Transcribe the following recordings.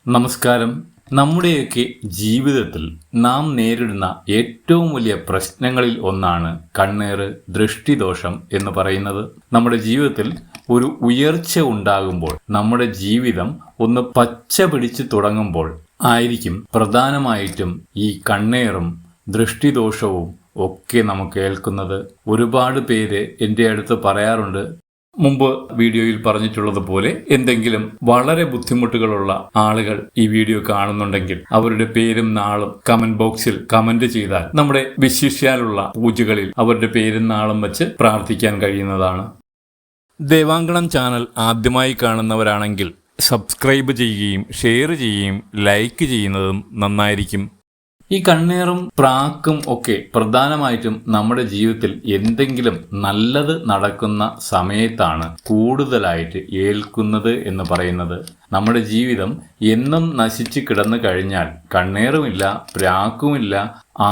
നമസ്കാരം. നമ്മുടെയൊക്കെ ജീവിതത്തിൽ നാം നേരിടുന്ന ഏറ്റവും വലിയ പ്രശ്നങ്ങളിൽ ഒന്നാണ് കണ്ണേറ്, ദൃഷ്ടിദോഷം എന്ന് പറയുന്നത്. നമ്മുടെ ജീവിതത്തിൽ ഒരു ഉയർച്ച ഉണ്ടാകുമ്പോൾ, നമ്മുടെ ജീവിതം ഒന്ന് പച്ച പിടിച്ചു തുടങ്ങുമ്പോൾ ആയിരിക്കും പ്രധാനമായിട്ടും ഈ കണ്ണേറും ദൃഷ്ടിദോഷവും ഒക്കെ നമുക്ക് കേൾക്കുന്നത്. ഒരുപാട് പേര് എൻ്റെ അടുത്ത് പറയാറുണ്ട്, മുമ്പ് വീഡിയോയിൽ പറഞ്ഞിട്ടുള്ളതുപോലെ എന്തെങ്കിലും വളരെ ബുദ്ധിമുട്ടുകളുള്ള ആളുകൾ ഈ വീഡിയോ കാണുന്നുണ്ടെങ്കിൽ അവരുടെ പേരും നാളും കമന്റ് ബോക്സിൽ കമന്റ് ചെയ്താൽ നമ്മുടെ വിശിഷ്യാലുള്ള പൂജകളിൽ അവരുടെ പേരും നാളും വെച്ച് പ്രാർത്ഥിക്കാൻ കഴിയുന്നതാണ്. ദേവാങ്കണം ചാനൽ ആദ്യമായി കാണുന്നവരാണെങ്കിൽ സബ്സ്ക്രൈബ് ചെയ്യുകയും ഷെയർ ചെയ്യുകയും ലൈക്ക് ചെയ്യുന്നതും നന്നായിരിക്കും. ഈ കണ്ണേറും പ്രാക്കും ഒക്കെ പ്രധാനമായിട്ടും നമ്മുടെ ജീവിതത്തിൽ എന്തെങ്കിലും നല്ലത് നടക്കുന്ന സമയത്താണ് കൂടുതലായിട്ട് ഏൽക്കുന്നത് എന്ന് പറയുന്നത്. നമ്മുടെ ജീവിതം എന്നും നശിച്ചു കിടന്നു കഴിഞ്ഞാൽ കണ്ണേറുമില്ല, പ്രാക്കുമില്ല,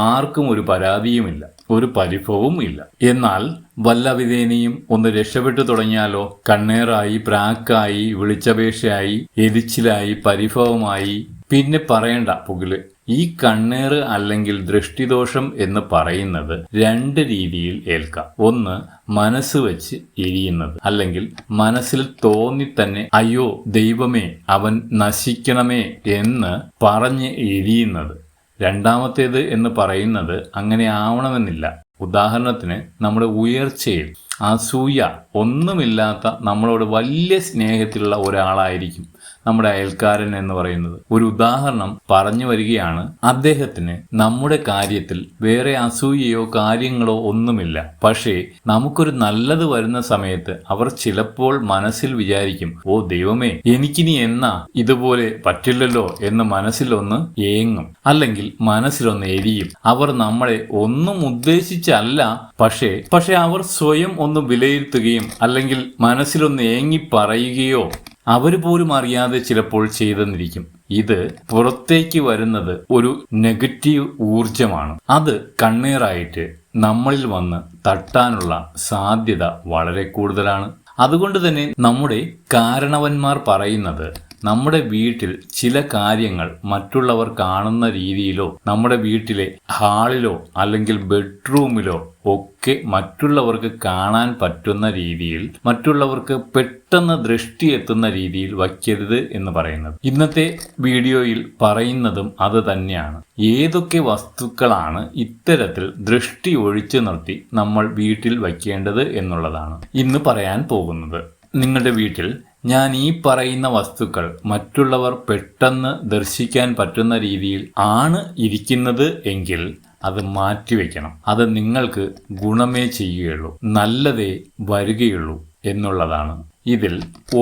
ആർക്കും ഒരു പരാതിയുമില്ല, ഒരു പരിഭവവും ഇല്ല. എന്നാൽ വല്ല വിധേനയും ഒന്ന് രക്ഷപ്പെട്ടു തുടങ്ങിയാലോ കണ്ണേറായി, പ്രാക്കായി, വിളിച്ചപേക്ഷയായി, എരിച്ചിലായി, പരിഭവമായി, പിന്നെ പറയണ്ട പുകില്. ഈ കണ്ണേറ് അല്ലെങ്കിൽ ദൃഷ്ടിദോഷം എന്ന് പറയുന്നത് രണ്ട് രീതിയിൽ ഏൽക്കാം. ഒന്ന്, മനസ്സ് വെച്ച് എരിയുന്നത്, അല്ലെങ്കിൽ മനസ്സിൽ തോന്നി തന്നെ അയ്യോ ദൈവമേ അവൻ നശിക്കണമേ എന്ന് പറഞ്ഞ് എരിയുന്നത്. രണ്ടാമത്തേത് എന്ന് പറയുന്നത് അങ്ങനെ ആവണമെന്നില്ല. ഉദാഹരണത്തിന് നമ്മുടെ ഉയർച്ചയിൽ അസൂയ ഒന്നുമില്ലാത്ത നമ്മളോട് വലിയ സ്നേഹത്തിലുള്ള ഒരാളായിരിക്കും നമ്മുടെ അയൽക്കാരൻ എന്ന് പറയുന്നത്. ഒരു ഉദാഹരണം പറഞ്ഞു വരികയാണ്. അദ്ദേഹത്തിന് നമ്മുടെ കാര്യത്തിൽ വേറെ അസൂയയോ കാര്യങ്ങളോ ഒന്നുമില്ല. പക്ഷേ നമുക്കൊരു നല്ലത് വരുന്ന സമയത്ത് അവർ ചിലപ്പോൾ മനസ്സിൽ വിചാരിക്കും, ഓ ദൈവമേ എനിക്കിനി എന്നാ ഇതുപോലെ പറ്റില്ലല്ലോ എന്ന് മനസ്സിലൊന്ന് ഏങ്ങും, അല്ലെങ്കിൽ മനസ്സിലൊന്ന് എരിയും. അവർ നമ്മളെ ഒന്നും ഉദ്ദേശിച്ചല്ല, പക്ഷേ അവർ സ്വയം ഒന്ന് വിലയിരുത്തുകയും അല്ലെങ്കിൽ മനസ്സിലൊന്ന് ഏങ്ങി പറയുകയോ അവർ പോലും അറിയാതെ ചിലപ്പോൾ ചെയ്തെന്നിരിക്കും. ഇത് പുറത്തേക്ക് വരുന്നത് ഒരു നെഗറ്റീവ് ഊർജമാണ്. അത് കണ്ണീറായിട്ട് നമ്മളിൽ വന്ന് തട്ടാനുള്ള സാധ്യത വളരെ കൂടുതലാണ്. അതുകൊണ്ട് തന്നെ നമ്മുടെ കാരണവന്മാർ പറയുന്നത്, നമ്മുടെ വീട്ടിൽ ചില കാര്യങ്ങൾ മറ്റുള്ളവർ കാണുന്ന രീതിയിലോ നമ്മുടെ വീട്ടിലെ ഹാളിലോ അല്ലെങ്കിൽ ബെഡ്റൂമിലോ ഒക്കെ മറ്റുള്ളവർക്ക് കാണാൻ പറ്റുന്ന രീതിയിൽ, മറ്റുള്ളവർക്ക് പെട്ടെന്ന് ദൃഷ്ടി എത്തുന്ന രീതിയിൽ വയ്ക്കരുത് എന്ന് പറയുന്നത്. ഇന്നത്തെ വീഡിയോയിൽ പറയുന്നതും അത് തന്നെയാണ്. ഏതൊക്കെ വസ്തുക്കളാണ് ഇത്തരത്തിൽ ദൃഷ്ടി ഒഴിച്ചു നിർത്തി നമ്മൾ വീട്ടിൽ വയ്ക്കേണ്ടത് എന്നുള്ളതാണ് ഇന്ന് പറയാൻ പോകുന്നത്. നിങ്ങളുടെ വീട്ടിൽ ഞാൻ ഈ പറയുന്ന വസ്തുക്കൾ മറ്റുള്ളവർ പെട്ടെന്ന് ദർശിക്കാൻ പറ്റുന്ന രീതിയിൽ ആണ് ഇരിക്കുന്നത് എങ്കിൽ അത് മാറ്റിവെക്കണം. അത് നിങ്ങൾക്ക് ഗുണമേ ചെയ്യുകയുള്ളൂ, നല്ലതേ വരികയുള്ളൂ എന്നുള്ളതാണ്. ഇതിൽ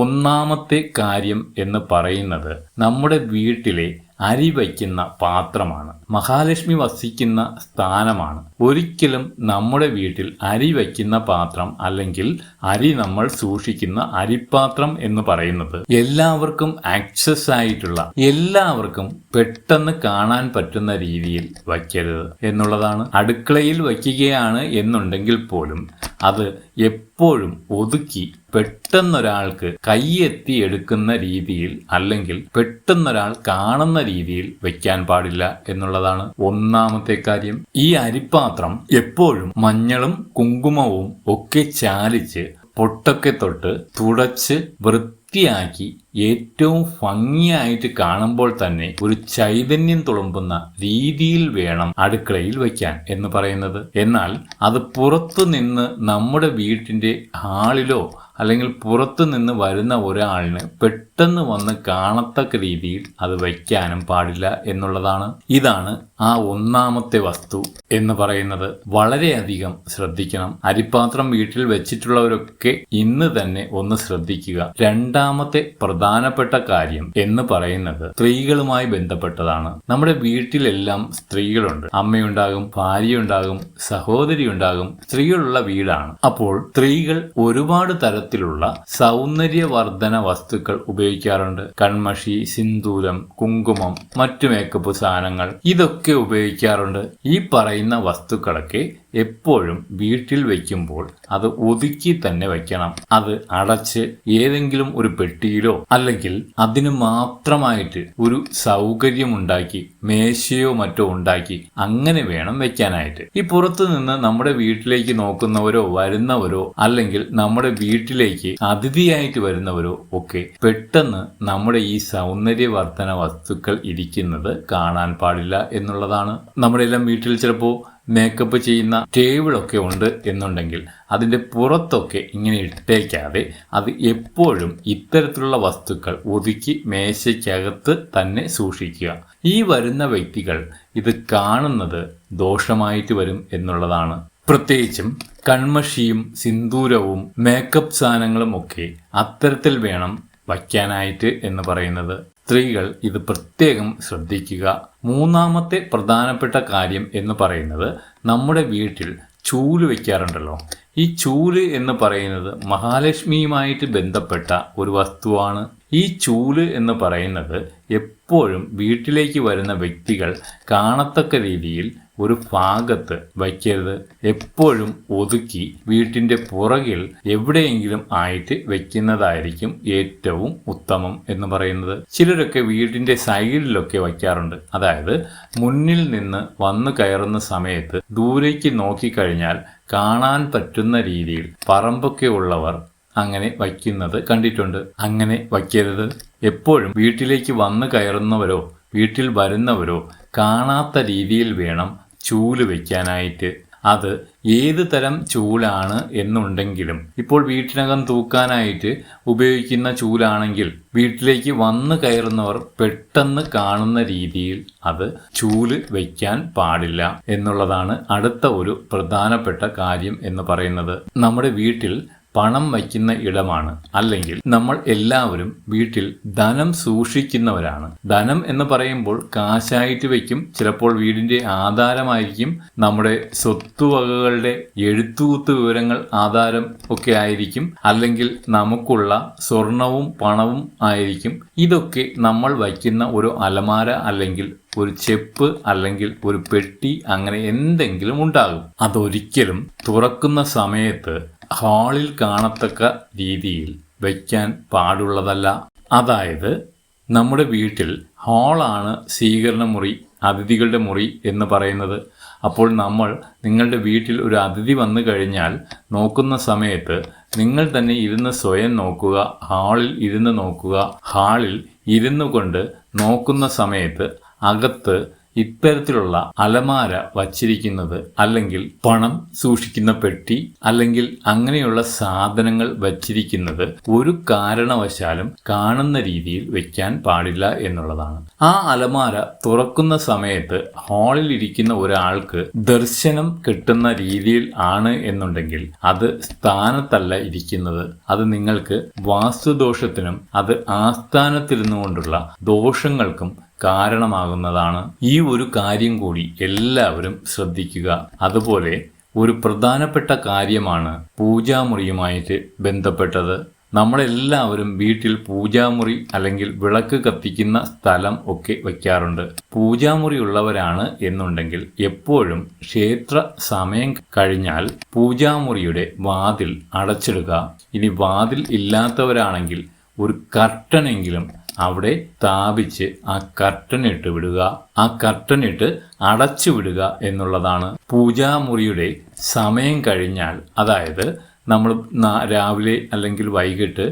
ഒന്നാമത്തെ കാര്യം എന്ന് പറയുന്നത് നമ്മുടെ വീട്ടിലെ അരി വയ്ക്കുന്ന പാത്രമാണ്. മഹാലക്ഷ്മി വസിക്കുന്ന സ്ഥാനമാണ്. ഒരിക്കലും നമ്മുടെ വീട്ടിൽ അരി വയ്ക്കുന്ന പാത്രം അല്ലെങ്കിൽ അരി നമ്മൾ സൂക്ഷിക്കുന്ന അരിപ്പാത്രം എന്ന് പറയുന്നത് എല്ലാവർക്കും ആക്സസ് ആയിട്ടുള്ള, എല്ലാവർക്കും പെട്ടെന്ന് കാണാൻ പറ്റുന്ന രീതിയിൽ വയ്ക്കരുത് എന്നുള്ളതാണ്. അടുക്കളയിൽ വയ്ക്കുകയാണ് എന്നുണ്ടെങ്കിൽ പോലും അത് എപ്പോഴും ഒതുക്കി പെട്ടെന്നൊരാൾക്ക് കൈയെത്തി എടുക്കുന്ന രീതിയിൽ അല്ലെങ്കിൽ പെട്ടെന്നൊരാൾ കാണുന്ന രീതിയിൽ വെക്കാൻ പാടില്ല എന്നുള്ളതാണ് ഒന്നാമത്തെ കാര്യം. ഈ അരിപ്പാത്രം എപ്പോഴും മഞ്ഞളും കുങ്കുമവും ഒക്കെ ചാലിച്ച് പൊട്ടൊക്കെ തൊട്ട് തുടച്ച് വൃത്തിയാക്കി ഏറ്റവും ഭംഗിയായിട്ട് കാണുമ്പോൾ തന്നെ ഒരു ചൈതന്യം തുളുമ്പുന്ന രീതിയിൽ വേണം അടുക്കളയിൽ വയ്ക്കാൻ എന്ന് പറയുന്നത്. എന്നാൽ അത് പുറത്തു നിന്ന് നമ്മുടെ വീട്ടിന്റെ ഹാളിലോ അല്ലെങ്കിൽ പുറത്തു നിന്ന് വരുന്ന ഒരാളിന് പെട്ടെന്ന് വന്ന് കാണത്തക്ക രീതിയിൽ അത് വയ്ക്കാനും പാടില്ല എന്നുള്ളതാണ്. ഇതാണ് ആ ഒന്നാമത്തെ വസ്തു എന്ന് പറയുന്നത്. വളരെയധികം ശ്രദ്ധിക്കണം. അരിപ്പാത്രം വീട്ടിൽ വെച്ചിട്ടുള്ളവരൊക്കെ ഇന്ന് തന്നെ ഒന്ന് ശ്രദ്ധിക്കുക. രണ്ടാമത്തെ പ്രധാനപ്പെട്ട കാര്യം എന്ന് പറയുന്നത് സ്ത്രീകളുമായി ബന്ധപ്പെട്ടതാണ്. നമ്മുടെ വീട്ടിലെല്ലാം സ്ത്രീകളുണ്ട്. അമ്മയുണ്ടാകും, ഭാര്യയുണ്ടാകും, സഹോദരി ഉണ്ടാകും. സ്ത്രീകളുള്ള വീടാണ്. അപ്പോൾ സ്ത്രീകൾ ഒരുപാട് തരത്തിലുള്ള സൗന്ദര്യവർദ്ധന വസ്തുക്കൾ ഉപയോഗിക്കാറുണ്ട്. കൺമഷി, സിന്ദൂരം, കുങ്കുമം, മറ്റു മേക്കപ്പ് സാധനങ്ങൾ, ഇതൊക്കെ ഉപയോഗിക്കാറുണ്ട്. ഈ പറയുന്ന വസ്തുക്കളൊക്കെ എപ്പോഴും വീട്ടിൽ വയ്ക്കുമ്പോൾ അത് ഒതുക്കി തന്നെ വയ്ക്കണം. അത് അടച്ച് ഏതെങ്കിലും ഒരു പെട്ടിയിലോ അല്ലെങ്കിൽ അതിന് മാത്രമായിട്ട് ഒരു സൗകര്യമുണ്ടാക്കി മേശയോ മറ്റോ ഉണ്ടാക്കി അങ്ങനെ വേണം വെക്കാനായിട്ട്. ഈ പുറത്തു നിന്ന് നമ്മുടെ വീട്ടിലേക്ക് നോക്കുന്നവരോ വരുന്നവരോ അല്ലെങ്കിൽ നമ്മുടെ വീട്ടിലേക്ക് അതിഥിയായിട്ട് വരുന്നവരോ ഒക്കെ പെട്ടെന്ന് നമ്മുടെ ഈ സൗന്ദര്യവർദ്ധന വസ്തുക്കൾ ഇരിക്കുന്നത് കാണാൻ പാടില്ല എന്നുള്ളതാണ്. നമ്മുടെ എല്ലാം വീട്ടിൽ ചിലപ്പോൾ മേക്കപ്പ് ചെയ്യുന്ന ടേബിളൊക്കെ ഉണ്ട് എന്നുണ്ടെങ്കിൽ അതിൻ്റെ പുറത്തൊക്കെ ഇങ്ങനെ ഇട്ടേക്കാതെ അത് എപ്പോഴും ഇത്തരത്തിലുള്ള വസ്തുക്കൾ ഒതുക്കി മേശയ്ക്കകത്ത് തന്നെ സൂക്ഷിക്കുക. ഈ വരുന്ന വ്യക്തികൾ ഇത് കാണുന്നത് ദോഷമായിട്ട് വരും എന്നുള്ളതാണ്. പ്രത്യേകിച്ചും കൺമഷിയും സിന്ദൂരവും മേക്കപ്പ് സാധനങ്ങളും ഒക്കെ അത്തരത്തിൽ വേണം വയ്ക്കാനായിട്ട് എന്ന് പറയുന്നത്. സ്ത്രീകൾ ഇത് പ്രത്യേകം ശ്രദ്ധിക്കുക. മൂന്നാമത്തെ പ്രധാനപ്പെട്ട കാര്യം എന്ന് പറയുന്നത് നമ്മുടെ വീട്ടിൽ ചൂല് വയ്ക്കാറുണ്ടല്ലോ. ഈ ചൂല് എന്ന് പറയുന്നത് മഹാലക്ഷ്മിയുമായിട്ട് ബന്ധപ്പെട്ട ഒരു വസ്തുവാണ്. ഈ ചൂല് എന്ന് പറയുന്നത് എപ്പോഴും വീട്ടിലേക്ക് വരുന്ന വ്യക്തികൾ കാണത്തക്ക രീതിയിൽ ഒരു ഭാഗത്ത് വയ്ക്കരുത്. എപ്പോഴും ഒതുക്കി വീട്ടിൻ്റെ പുറകിൽ എവിടെയെങ്കിലും ആയിട്ട് വെക്കുന്നതായിരിക്കും ഏറ്റവും ഉത്തമം എന്ന് പറയുന്നത്. ചിലരൊക്കെ വീടിൻ്റെ സൈഡിലൊക്കെ വയ്ക്കാറുണ്ട്. അതായത് മുന്നിൽ നിന്ന് വന്നു കയറുന്ന സമയത്ത് ദൂരേക്ക് നോക്കിക്കഴിഞ്ഞാൽ കാണാൻ പറ്റുന്ന രീതിയിൽ പറമ്പൊക്കെ ഉള്ളവർ അങ്ങനെ വയ്ക്കുന്നത് കണ്ടിട്ടുണ്ട്. അങ്ങനെ വയ്ക്കരുത്. എപ്പോഴും വീട്ടിലേക്ക് വന്നു കയറുന്നവരോ വീട്ടിൽ വരുന്നവരോ കാണാത്ത രീതിയിൽ വേണം ചൂല് വയ്ക്കാനായിട്ട്. അത് ഏത് തരം ചൂലാണ് എന്നുണ്ടെങ്കിലും ഇപ്പോൾ വീട്ടിനകം തൂക്കാനായിട്ട് ഉപയോഗിക്കുന്ന ചൂലാണെങ്കിൽ വീട്ടിലേക്ക് വന്നു കയറുന്നവർ പെട്ടെന്ന് കാണുന്ന രീതിയിൽ അത് ചൂല് വയ്ക്കാൻ പാടില്ല എന്നുള്ളതാണ് അടുത്ത ഒരു പ്രധാനപ്പെട്ട കാര്യം എന്ന് പറയുന്നത്. നമ്മുടെ വീട്ടിൽ പണം വയ്ക്കുന്ന ഇടമാണ്. അല്ലെങ്കിൽ നമ്മൾ എല്ലാവരും വീട്ടിൽ ധനം സൂക്ഷിക്കുന്നവരാണ്. ധനം എന്ന് പറയുമ്പോൾ കാശായിട്ട് വയ്ക്കും. ചിലപ്പോൾ വീടിന്റെ ആധാരമായിരിക്കും. നമ്മുടെ സ്വത്തുവകകളുടെ എഴുത്തുകൂത്ത് വിവരങ്ങൾ ആധാരം ഒക്കെ ആയിരിക്കും. അല്ലെങ്കിൽ നമുക്കുള്ള സ്വർണവും പണവും ആയിരിക്കും. ഇതൊക്കെ നമ്മൾ വയ്ക്കുന്ന ഒരു അലമാര അല്ലെങ്കിൽ ഒരു ചെപ്പ് അല്ലെങ്കിൽ ഒരു പെട്ടി അങ്ങനെ എന്തെങ്കിലും ഉണ്ടാകും. അതൊരിക്കലും തുറക്കുന്ന സമയത്ത് ഹാളിൽ കാണത്തക്ക രീതിയിൽ വയ്ക്കാൻ പാടുള്ളതല്ല. അതായത് നമ്മുടെ വീട്ടിൽ ഹാളാണ് സ്വീകരണ മുറി, അതിഥികളുടെ മുറി എന്ന് പറയുന്നത്. അപ്പോൾ നിങ്ങളുടെ വീട്ടിൽ ഒരു അതിഥി വന്നു കഴിഞ്ഞാൽ നോക്കുന്ന സമയത്ത് നിങ്ങൾ തന്നെ ഇരുന്ന് സ്വയം നോക്കുക. ഹാളിൽ ഇരുന്ന് നോക്കുക. ഹാളിൽ ഇരുന്നു കൊണ്ട് നോക്കുന്ന സമയത്ത് അകത്ത് ഇത്തരത്തിലുള്ള അലമാര വച്ചിരിക്കുന്നത് അല്ലെങ്കിൽ പണം സൂക്ഷിക്കുന്ന പെട്ടി അല്ലെങ്കിൽ അങ്ങനെയുള്ള സാധനങ്ങൾ വച്ചിരിക്കുന്നത് ഒരു കാരണവശാലും കാണുന്ന രീതിയിൽ വെക്കാൻ പാടില്ല എന്നുള്ളതാണ്. ആ അലമാര തുറക്കുന്ന സമയത്ത് ഹാളിൽ ഇരിക്കുന്ന ഒരാൾക്ക് ദർശനം കിട്ടുന്ന രീതിയിൽ ആണ് എന്നുണ്ടെങ്കിൽ അത് സ്ഥാനത്തല്ല ഇരിക്കുന്നത്. അത് നിങ്ങൾക്ക് വാസ്തുദോഷത്തിനും അത് ആസ്ഥാനത്തിരുന്നു കൊണ്ടുള്ള ദോഷങ്ങൾക്കും കാരണമാകുന്നതാണ്. ഈ ഒരു കാര്യം കൂടി എല്ലാവരും ശ്രദ്ധിക്കുക. അതുപോലെ ഒരു പ്രധാനപ്പെട്ട കാര്യമാണ് പൂജാമുറിയുമായിട്ട് ബന്ധപ്പെട്ടത്. നമ്മളെല്ലാവരും വീട്ടിൽ പൂജാമുറി അല്ലെങ്കിൽ വിളക്ക് കത്തിക്കുന്ന സ്ഥലം ഒക്കെ വയ്ക്കാറുണ്ട്. പൂജാമുറി ഉള്ളവരാണ് എന്നുണ്ടെങ്കിൽ എപ്പോഴും ക്ഷേത്ര സമയം കഴിഞ്ഞാൽ പൂജാമുറിയുടെ വാതിൽ അടച്ചിടുക. ഇനി വാതിൽ ഇല്ലാത്തവരാണെങ്കിൽ ഒരു കർട്ടനെങ്കിലും അവിടെ സ്ഥാപിച്ച് ആ കർട്ടനിട്ട് വിടുക. ആ കർട്ടനിട്ട് അടച്ചു വിടുക എന്നുള്ളതാണ്. പൂജാമുറിയുടെ സമയം കഴിഞ്ഞാൽ, അതായത് നമ്മൾ രാവിലെ അല്ലെങ്കിൽ വൈകിട്ട്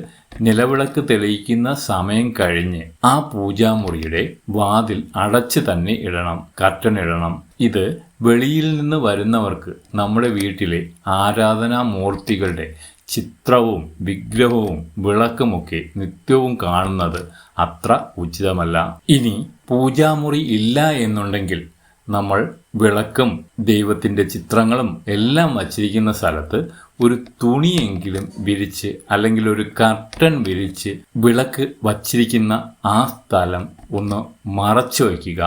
നിലവിളക്ക് തെളിയിക്കുന്ന സമയം കഴിഞ്ഞ് ആ പൂജാമുറിയുടെ വാതിൽ അടച്ചു തന്നെ ഇടണം, കർട്ടൻ ഇടണം. ഇത് വെളിയിൽ നിന്ന് വരുന്നവർക്ക് നമ്മുടെ വീട്ടിലെ ആരാധനാമൂർത്തികളുടെ ചിത്രവും വിഗ്രഹവും വിളക്കുമൊക്കെ നിത്യവും കാണുന്നത് അത്ര ഉചിതമല്ല. ഇനി പൂജാമുറി ഇല്ല എന്നുണ്ടെങ്കിൽ നമ്മൾ വിളക്കും ദൈവത്തിൻ്റെ ചിത്രങ്ങളും എല്ലാം വച്ചിരിക്കുന്ന സ്ഥലത്ത് ഒരു തുണിയെങ്കിലും വിരിച്ച് അല്ലെങ്കിൽ ഒരു കർട്ടൻ വിരിച്ച് വിളക്ക് വച്ചിരിക്കുന്ന ആ സ്ഥലം ഒന്ന് മറച്ചു വയ്ക്കുക.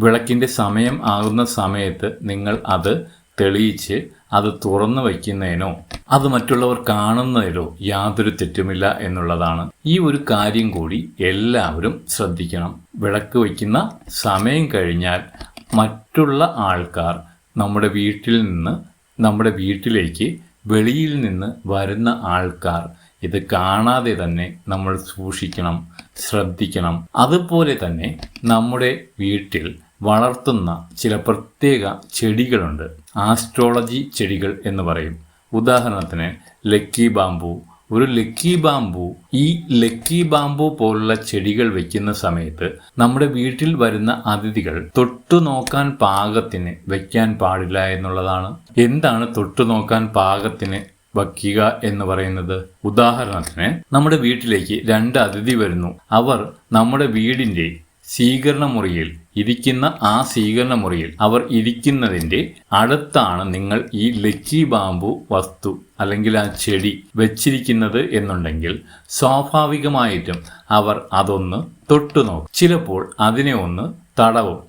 വിളക്കിൻ്റെ സമയം ആകുന്ന സമയത്ത് നിങ്ങൾ അത് തെളിയിച്ച് അത് തുറന്നു വയ്ക്കുന്നതിനോ അത് മറ്റുള്ളവർ കാണുന്നതിലോ യാതൊരു തെറ്റുമില്ല എന്നുള്ളതാണ്. ഈ ഒരു കാര്യം കൂടി എല്ലാവരും ശ്രദ്ധിക്കണം. വിളക്ക് വയ്ക്കുന്ന സമയം കഴിഞ്ഞാൽ മറ്റുള്ള ആൾക്കാർ നമ്മുടെ വീട്ടിൽ നിന്ന് നമ്മുടെ വീട്ടിലേക്ക് വെളിയിൽ നിന്ന് വരുന്ന ആൾക്കാർ ഇത് കാണാതെ തന്നെ നമ്മൾ സൂക്ഷിക്കണം, ശ്രദ്ധിക്കണം. അതുപോലെ തന്നെ നമ്മുടെ വീട്ടിൽ വളർത്തുന്ന ചില പ്രത്യേക ചെടികളുണ്ട്. ആസ്ട്രോളജി ചെടികൾ എന്ന് പറയും. ഉദാഹരണത്തിന് ലക്കി ബാംബു. ഒരു ലക്കി ബാംബു, ഈ ലക്കി ബാംബു പോലുള്ള ചെടികൾ വെക്കുന്ന സമയത്ത് നമ്മുടെ വീട്ടിൽ വരുന്ന അതിഥികൾ തൊട്ടു നോക്കാൻ പാകത്തിന് വെക്കാൻ പാടില്ല എന്നുള്ളതാണ്. എന്താണ് തൊട്ടു നോക്കാൻ പാകത്തിന് വയ്ക്കുക എന്ന് പറയുന്നത്? ഉദാഹരണത്തിന് നമ്മുടെ വീട്ടിലേക്ക് 2 അതിഥി വരുന്നു. അവർ നമ്മുടെ വീടിന്റെ സ്വീകരണ മുറിയിൽ ഇരിക്കുന്ന ആ സ്വീകരണ മുറിയിൽ അവർ ഇരിക്കുന്നതിൻ്റെ അടുത്താണ് നിങ്ങൾ ഈ ലക്കി ബാംബു വസ്തു അല്ലെങ്കിൽ ആ ചെടി വെച്ചിരിക്കുന്നത് എന്നുണ്ടെങ്കിൽ സ്വാഭാവികമായിട്ടും അവർ അതൊന്ന് തൊട്ടുനോക്കും. ചിലപ്പോൾ അതിനെ ഒന്ന് തടവും.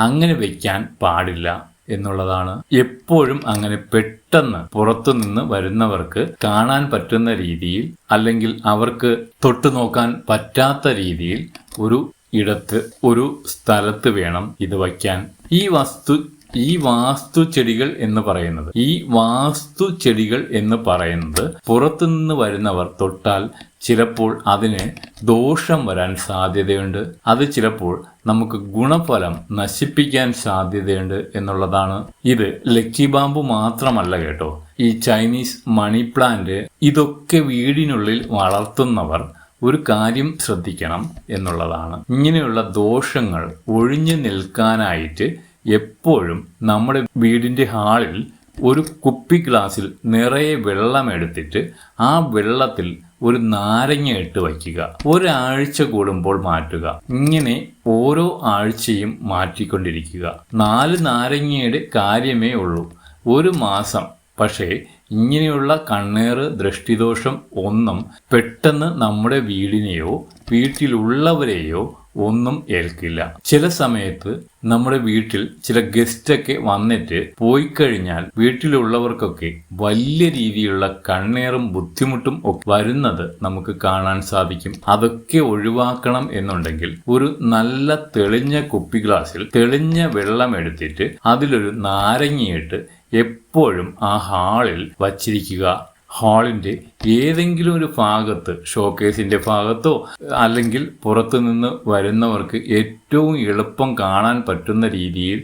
അങ്ങനെ വയ്ക്കാൻ പാടില്ല എന്നുള്ളതാണ്. എപ്പോഴും അങ്ങനെ പെട്ടെന്ന് പുറത്തുനിന്ന് വരുന്നവർക്ക് കാണാൻ പറ്റുന്ന രീതിയിൽ അല്ലെങ്കിൽ അവർക്ക് തൊട്ടു നോക്കാൻ പറ്റാത്ത രീതിയിൽ ഒരു സ്ഥലത്ത് വേണം ഇത് വയ്ക്കാൻ. ഈ വാസ്തു ചെടികൾ എന്ന് പറയുന്നത് പുറത്തുനിന്ന് വരുന്നവർ തൊട്ടാൽ ചിലപ്പോൾ അതിന് ദോഷം വരാൻ സാധ്യതയുണ്ട്. അത് ചിലപ്പോൾ നമുക്ക് ഗുണഫലം നശിപ്പിക്കാൻ സാധ്യതയുണ്ട് എന്നുള്ളതാണ്. ഇത് ലക്കി ബാംബു മാത്രമല്ല കേട്ടോ. ഈ ചൈനീസ് മണി പ്ലാന്റ് ഇതൊക്കെ വീടിനുള്ളിൽ വളർത്തുന്നവർ ഒരു കാര്യം ശ്രദ്ധിക്കണം എന്നുള്ളതാണ്. ഇങ്ങനെയുള്ള ദോഷങ്ങൾ ഒഴിഞ്ഞു നിൽക്കാനായിട്ട് എപ്പോഴും നമ്മുടെ വീടിൻ്റെ ഹാളിൽ ഒരു കുപ്പി ഗ്ലാസ്സിൽ നിറയെ വെള്ളമെടുത്തിട്ട് ആ വെള്ളത്തിൽ ഒരു നാരങ്ങ ഇട്ട് വയ്ക്കുക. ഒരാഴ്ച കൂടുമ്പോൾ മാറ്റുക. ഇങ്ങനെ ഓരോ ആഴ്ചയും മാറ്റിക്കൊണ്ടിരിക്കുക. 4 നാരങ്ങയുടെ കാര്യമേ ഉള്ളൂ, 1 മാസം. പക്ഷേ ഇങ്ങനെയുള്ള കണ്ണേറ്, ദൃഷ്ടിദോഷം ഒന്നും പെട്ടെന്ന് നമ്മുടെ വീടിനെയോ വീട്ടിലുള്ളവരെയോ ഒന്നും ഏൽക്കില്ല. ചില സമയത്ത് നമ്മുടെ വീട്ടിൽ ചില ഗസ്റ്റൊക്കെ വന്നിട്ട് പോയി കഴിഞ്ഞാൽ വീട്ടിലുള്ളവർക്കൊക്കെ വലിയ രീതിയിലുള്ള കണ്ണേറും ബുദ്ധിമുട്ടും വരുന്നത് നമുക്ക് കാണാൻ സാധിക്കും. അതൊക്കെ ഒഴിവാക്കണം എന്നുണ്ടെങ്കിൽ ഒരു നല്ല തെളിഞ്ഞ കുപ്പി ഗ്ലാസ്സിൽ തെളിഞ്ഞ വെള്ളം എടുത്തിട്ട് അതിലൊരു നാരങ്ങയിട്ട് എപ്പോഴും ആ ഹാളിൽ വച്ചിരിക്കുക. ഹാളിൻ്റെ ഏതെങ്കിലും ഒരു ഭാഗത്ത്, ഷോക്കേസിൻ്റെ ഭാഗത്തോ അല്ലെങ്കിൽ പുറത്തുനിന്ന് വരുന്നവർക്ക് ഏറ്റവും എളുപ്പം കാണാൻ പറ്റുന്ന രീതിയിൽ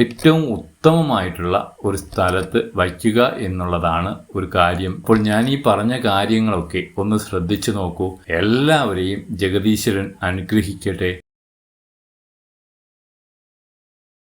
ഏറ്റവും ഉത്തമമായിട്ടുള്ള ഒരു സ്ഥലത്ത് വയ്ക്കുക എന്നുള്ളതാണ് ഒരു കാര്യം. അപ്പോൾ ഞാൻ ഈ പറഞ്ഞ കാര്യങ്ങളൊക്കെ ഒന്ന് ശ്രദ്ധിച്ചു നോക്കൂ. എല്ലാവരെയും ജഗദീശ്വരൻ അനുഗ്രഹിക്കട്ടെ.